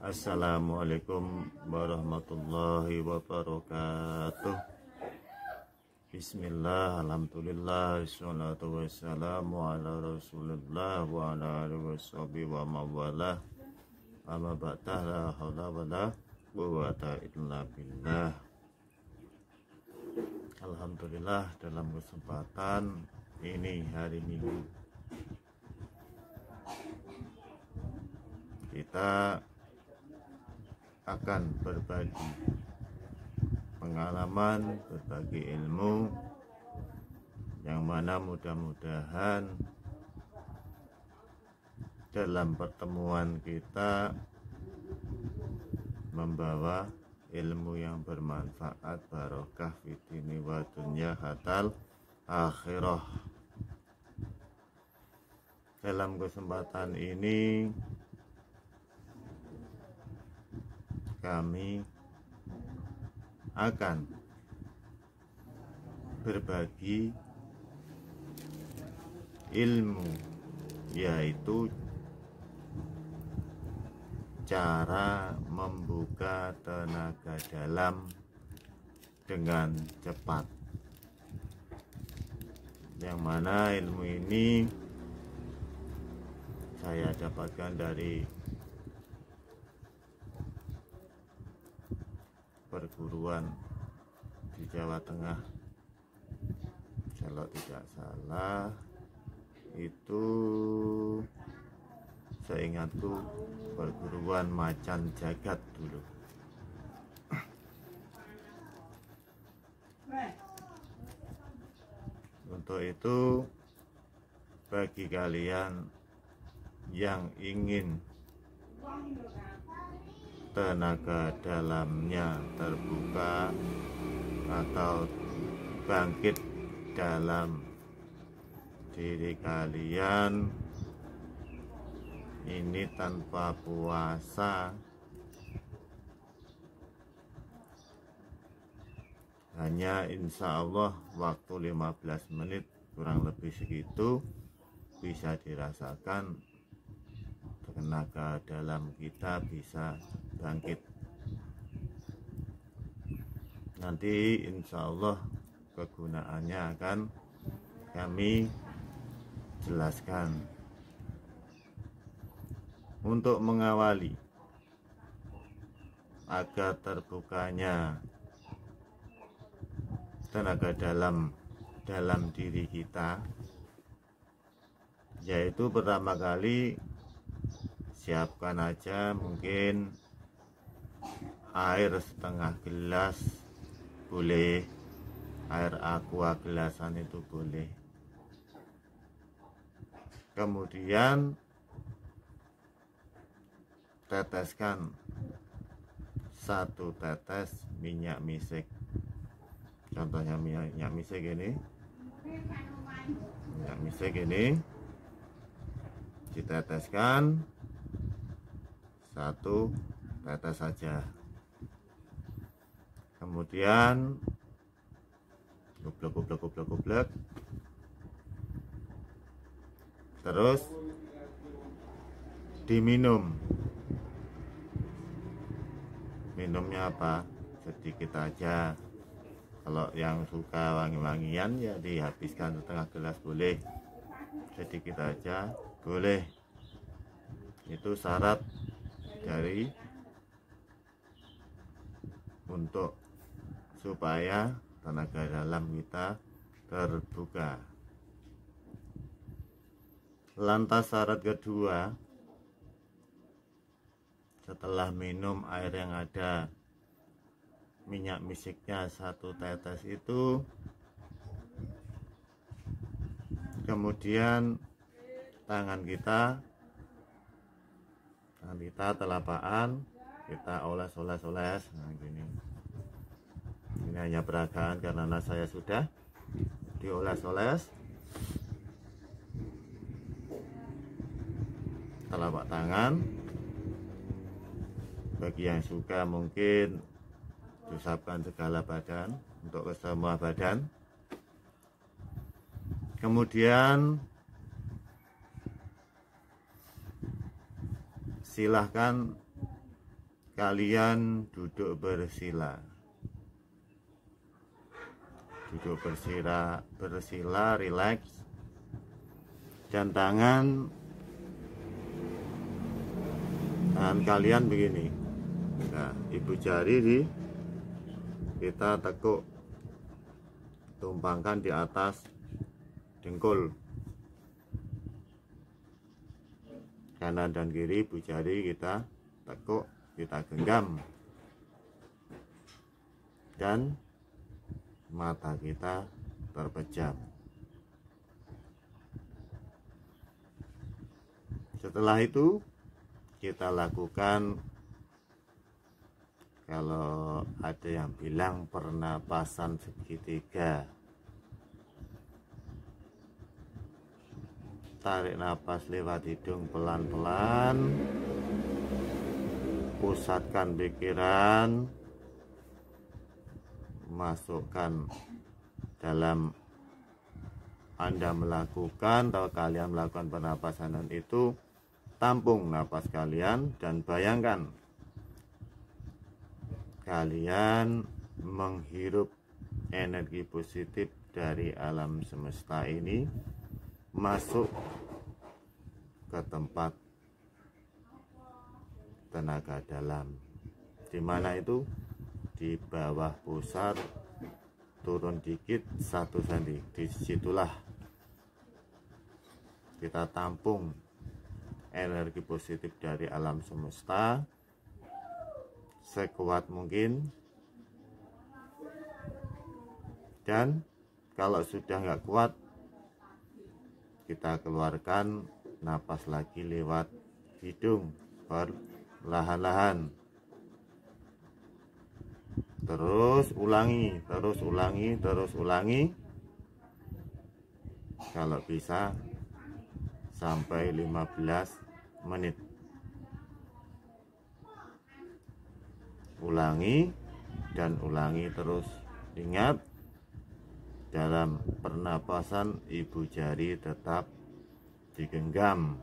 Assalamualaikum warahmatullahi wabarakatuh. Bismillah, alhamdulillah, wassalatu wassalamu ala rasulillah wa ala alihi washabihi wa mawalah. Amma ba'da, la haula wa la quwwata illa billah. Alhamdulillah, dalam kesempatan ini hari Minggu kita akan berbagi pengalaman, berbagi ilmu yang mana mudah-mudahan dalam pertemuan kita membawa ilmu yang bermanfaat, barokah fitini wa dunya hatal akhirah. Dalam kesempatan ini kami akan berbagi ilmu, yaitu cara membuka tenaga dalam dengan cepat, yang mana ilmu ini saya dapatkan dari perguruan di Jawa Tengah, kalau tidak salah itu seingatku perguruan Macan Jagat dulu. Untuk itu, bagi kalian yang ingin tenaga dalamnya terbuka atau bangkit dalam diri kalian, ini tanpa puasa, hanya insya Allah waktu 15 menit kurang lebih segitu bisa dirasakan tenaga dalam kita bisa bangkit. Nanti insya Allah kegunaannya akan kami jelaskan. Untuk mengawali agar terbukanya tenaga dalam diri kita, yaitu pertama kali siapkan aja mungkin air setengah gelas, boleh air aqua gelasan itu boleh. Kemudian teteskan 1 tetes minyak misik, contohnya minyak misik ini, diteteskan 1 tetes saja. Kemudian goblok, terus diminum. Minumnya apa? Sedikit aja. Kalau yang suka wangi-wangian ya dihabiskan setengah gelas boleh, sedikit aja boleh. Itu syarat dari untuk supaya tenaga dalam kita terbuka. Lantas syarat kedua, setelah minum air yang ada minyak misiknya 1 tetes itu, kemudian tangan kita telapakan kita oles. Nah gini, ini hanya peragaan karena saya sudah dioles-oles. Telapak tangan, bagi yang suka mungkin diusapkan segala badan, untuk ke semua badan. Kemudian silahkan kalian duduk bersila. Duduk bersila, rileks. Dan tangan kalian begini. Nah, ibu jari kita tekuk, tumpangkan di atas dengkul. Kanan dan kiri ibu jari kita tekuk, kita genggam. Dan mata kita terpejam. Setelah itu kita lakukan, kalau ada yang bilang pernapasan segitiga. Tarik napas lewat hidung pelan-pelan, pusatkan pikiran, masukkan dalam Anda melakukan atau kalian melakukan pernapasan itu, tampung napas kalian dan bayangkan kalian menghirup energi positif dari alam semesta ini masuk ke tempat tenaga dalam. Di mana itu? Di bawah pusar, turun dikit 1 cm. Disitulah kita tampung energi positif dari alam semesta sekuat mungkin. Dan kalau sudah nggak kuat, kita keluarkan napas lagi lewat hidung perlahan-lahan. Terus ulangi. Kalau bisa sampai 15 menit. Ulangi dan ulangi terus. Ingat, dalam pernapasan ibu jari tetap digenggam,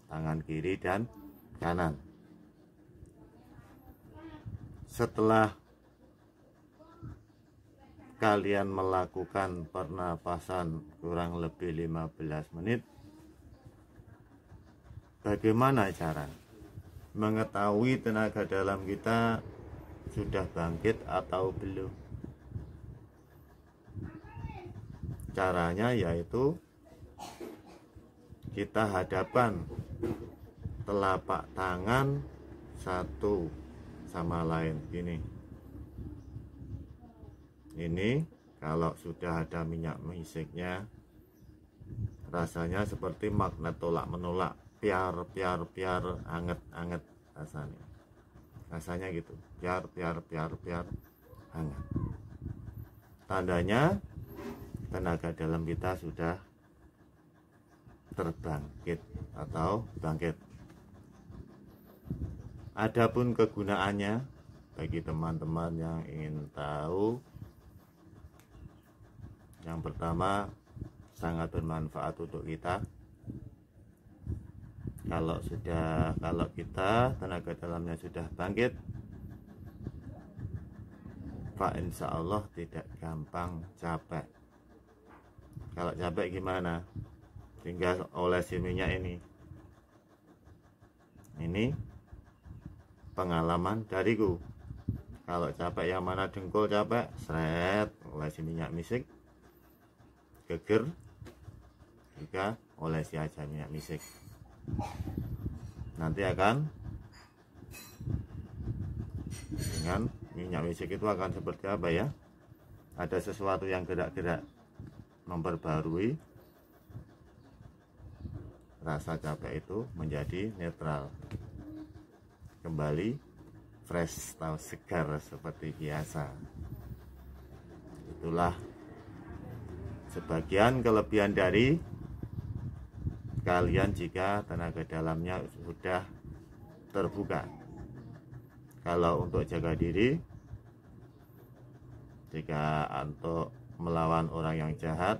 tangan kiri dan kanan. Setelah kalian melakukan pernapasan kurang lebih 15 menit, bagaimana cara mengetahui tenaga dalam kita sudah bangkit atau belum? Caranya yaitu kita hadapkan telapak tangan satu sama lain gini. Ini kalau sudah ada minyak misiknya, rasanya seperti magnet tolak menolak, piar, anget rasanya gitu, piar, anget. Tandanya tenaga dalam kita sudah terbangkit atau bangkit. Adapun kegunaannya bagi teman-teman yang ingin tahu, yang pertama sangat bermanfaat untuk kita. Kalau kita tenaga dalamnya sudah bangkit, Pak, insya Allah tidak gampang capek. Kalau capek gimana? Tinggal olesi minyak ini. Ini pengalaman dariku. Kalau capek yang mana dengkul capek, seret, olesi minyak misik. Geger, juga olesi aja minyak misik. Nanti akan dengan minyak misik itu akan seperti apa ya? Ada sesuatu yang gerak-gerak, memperbarui rasa capek itu menjadi netral, kembali fresh atau segar seperti biasa. Itulah sebagian kelebihan dari kalian jika tenaga dalamnya sudah terbuka. Kalau untuk jaga diri, jika untuk melawan orang yang jahat,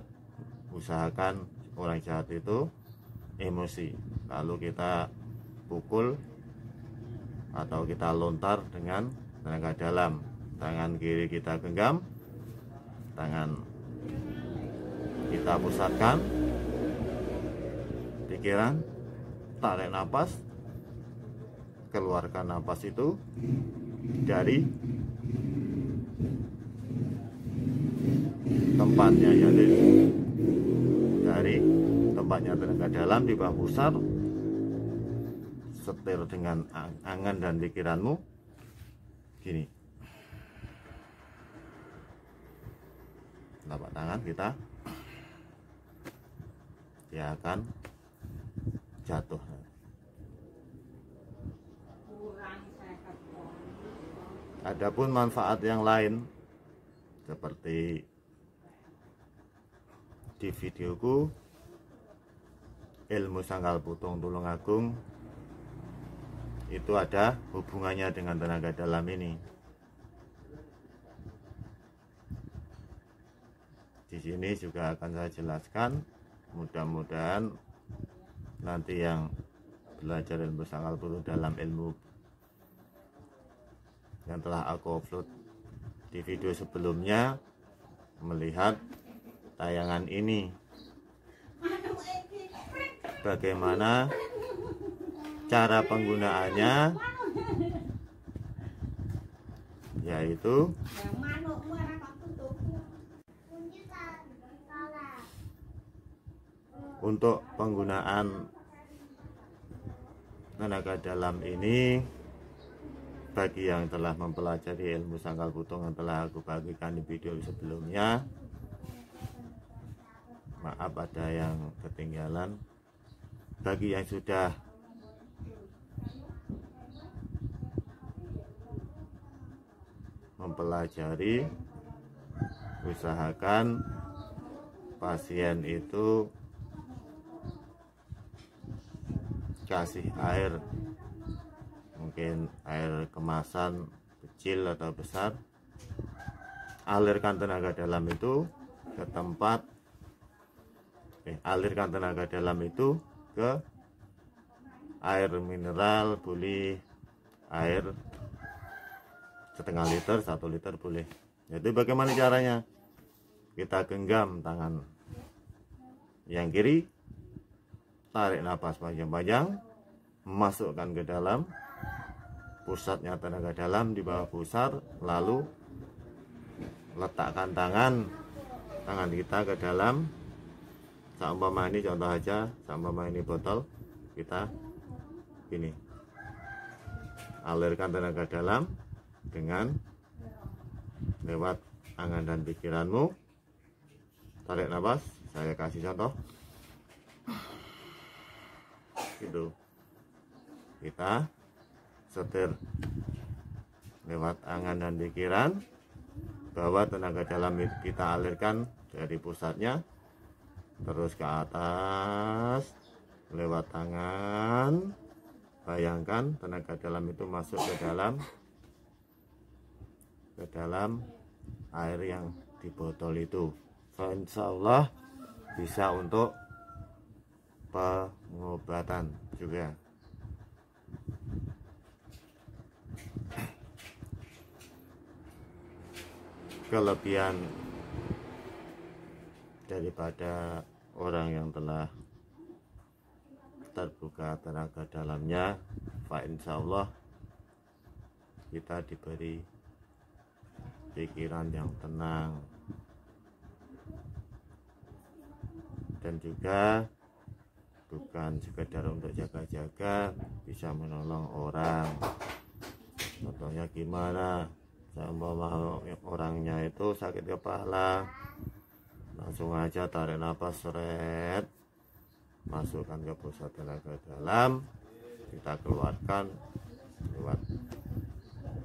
usahakan orang jahat itu emosi, lalu kita pukul atau kita lontar dengan tenaga dalam. Tangan kiri kita genggam, tangan kita pusatkan, pikiran, tarik nafas, keluarkan nafas itu dari tempatnya, yaitu dari tempatnya tenaga dalam di bawah pusar. Setir dengan angan dan pikiranmu gini. Telapak tangan kita dia akan jatuh. Adapun manfaat yang lain seperti di videoku ilmu Sangkal Putung Tulungagung, itu ada hubungannya dengan tenaga dalam ini. Di sini juga akan saya jelaskan. Mudah-mudahan nanti yang belajar ilmu Sangkal Putung dalam ilmu yang telah aku upload di video sebelumnya melihat tayangan ini, bagaimana cara penggunaannya, yaitu untuk penggunaan tenaga dalam ini. Bagi yang telah mempelajari ilmu Sangkal Putung yang telah aku bagikan di video sebelumnya, maaf ada yang ketinggalan. Bagi yang sudah mempelajari, usahakan pasien itu kasih air, mungkin air kemasan kecil atau besar, alirkan tenaga dalam itu ke tempat, alirkan tenaga dalam itu ke air mineral, boleh air setengah liter, 1 liter boleh. Jadi bagaimana caranya? Kita genggam tangan yang kiri, tarik nafas panjang-panjang, masukkan ke dalam pusatnya tenaga dalam di bawah pusar, lalu letakkan tangan kita ke dalam. Seumpama ini contoh aja, seumpama ini botol, kita gini, alirkan tenaga dalam dengan lewat angan dan pikiranmu. Tarik nafas, saya kasih contoh gitu, kita setir lewat angan dan pikiran bahwa tenaga dalam itu kita alirkan dari pusatnya terus ke atas lewat tangan. Bayangkan tenaga dalam itu masuk ke dalam air yang di botol itu. Insya Allah bisa untuk pengobatan juga. Kelebihan daripada orang yang telah terbuka tenaga dalamnya, insya Allah kita diberi pikiran yang tenang, dan juga bukan sekedar untuk jaga-jaga, bisa menolong orang. Contohnya gimana? Sama orangnya itu sakit kepala, langsung aja tarik nafas, seret, masukkan ke pusat tenaga dalam, kita keluarkan lewat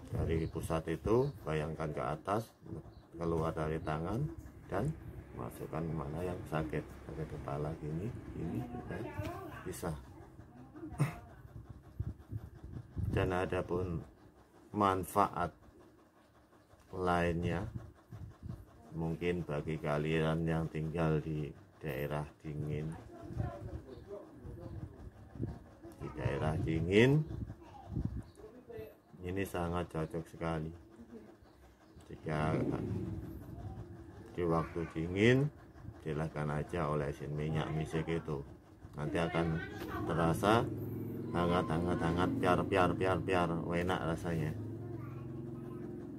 dari pusat itu, bayangkan ke atas, keluar dari tangan dan masukkan kemana yang sakit kepala gini juga bisa. Dan ada pun manfaat lainnya, mungkin bagi kalian yang tinggal di daerah dingin, Ini sangat cocok sekali jika di waktu dingin, silahkan aja olesin minyak misik itu, nanti akan terasa hangat, piar, enak rasanya.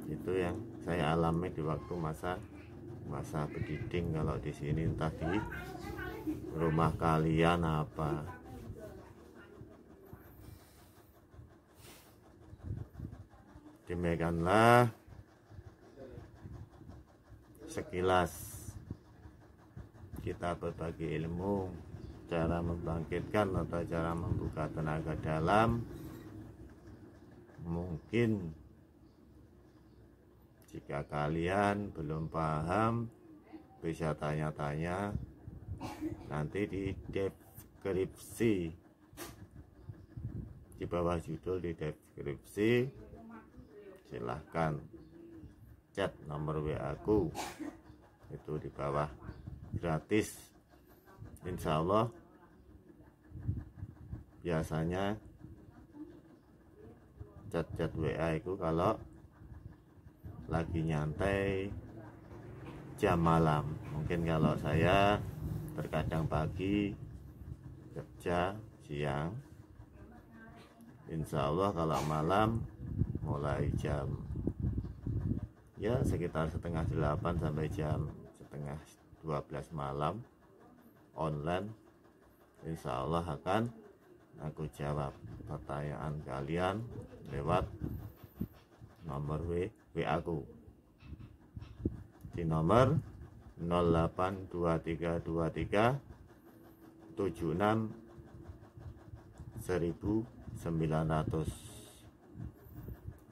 Itu yang saya alami di waktu masa bediding. Kalau di sini entah di rumah kalian apa. Demikianlah sekilas kita berbagi ilmu cara membangkitkan atau cara membuka tenaga dalam. Mungkin jika kalian belum paham, bisa tanya-tanya nanti di deskripsi, di bawah judul di deskripsi. Silahkan chat nomor WA aku, itu di bawah, gratis. Insya Allah. Biasanya chat WA itu kalau lagi nyantai jam malam. Mungkin kalau saya terkadang pagi kerja siang, insya Allah kalau malam mulai jam ya sekitar setengah 8 sampai jam setengah 12 malam online. Insya Allah akan aku jawab pertanyaan kalian lewat nomor WA aku di nomor 082323 76 1900.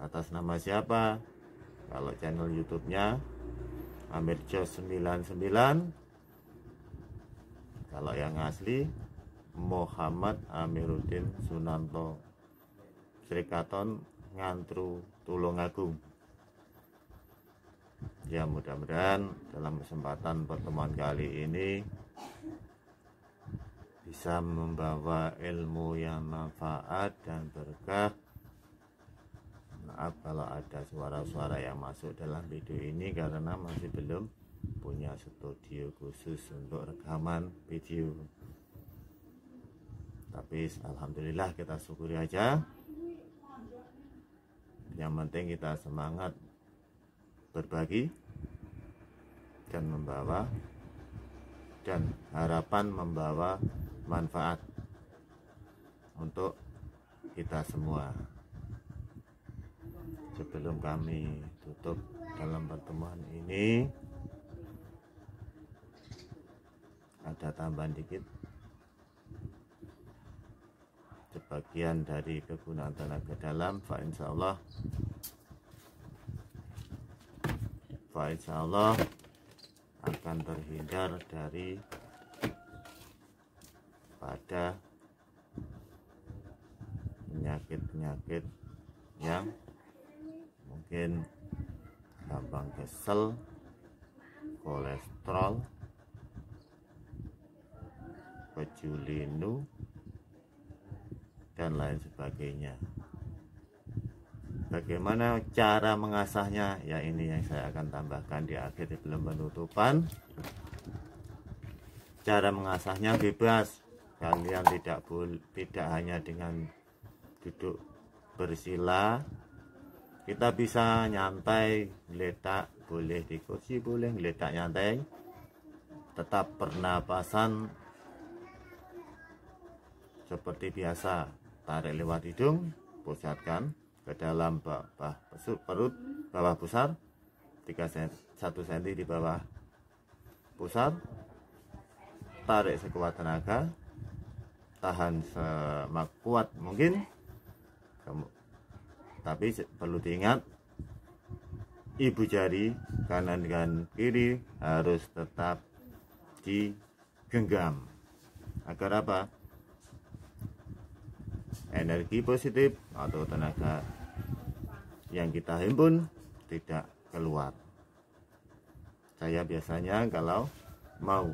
Atas nama siapa? Kalau channel YouTube-nya Amir Jos 99. Kalau yang asli Muhammad Amiruddin Sunanto, Srikaton Ngantru Tulungagung. Ya, mudah-mudahan dalam kesempatan pertemuan kali ini bisa membawa ilmu yang manfaat dan berkah. Maaf kalau ada suara-suara yang masuk dalam video ini karena masih belum punya studio khusus untuk rekaman video. Tapi alhamdulillah kita syukuri aja. Yang penting kita semangat berbagi dan membawa, dan harapan membawa manfaat untuk kita semua. Sebelum kami tutup dalam pertemuan ini, ada tambahan dikit. Sebagian dari kegunaan tenaga dalam, fa insya Allah akan terhindar dari pada penyakit-penyakit yang mungkin gampang kesel, kolesterol, pejulinu, dan lain sebagainya. Bagaimana cara mengasahnya? Ya, ini yang saya akan tambahkan di akhir sebelum penutupan. Cara mengasahnya bebas. Kalian tidak hanya dengan duduk bersila. Kita bisa nyantai, geletak, boleh di kursi, boleh geletak nyantai. Tetap pernapasan seperti biasa. Tarik lewat hidung, pusatkan ke dalam perut bawah pusar, 1 cm di bawah pusar. Tarik sekuat tenaga, tahan sekuat mungkin. Tapi perlu diingat, ibu jari kanan dan kiri harus tetap digenggam. Agar apa? Energi positif atau tenaga yang kita himpun tidak keluar. Saya biasanya kalau mau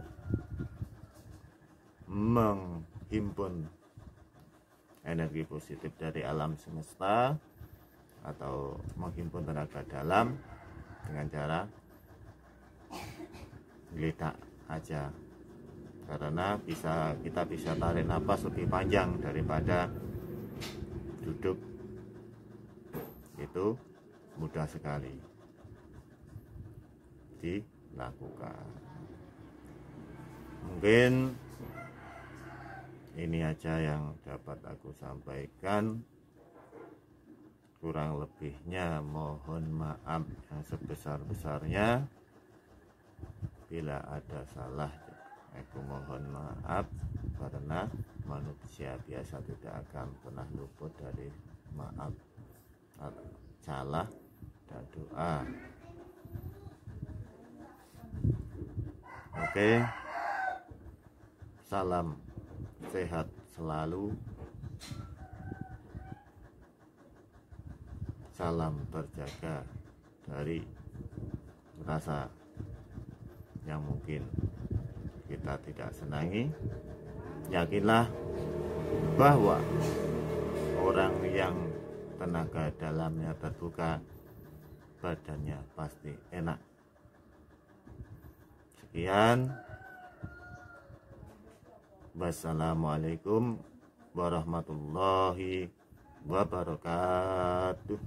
menghimpun energi positif dari alam semesta atau menghimpun tenaga dalam dengan cara geletak aja, karena kita bisa tarik napas lebih panjang daripada duduk. Itu mudah sekali dilakukan. Mungkin ini aja yang dapat aku sampaikan. Kurang lebihnya mohon maaf yang sebesar-besarnya. Bila ada salah, aku mohon maaf, karena manusia biasa tidak akan pernah luput dari maaf atau salah dan doa. Oke, salam sehat selalu, salam terjaga dari rasa yang mungkin kita tidak senangi. Yakinlah bahwa orang yang tenaga dalamnya terbuka, badannya pasti enak. Sekian, wassalamualaikum warahmatullahi wabarakatuh.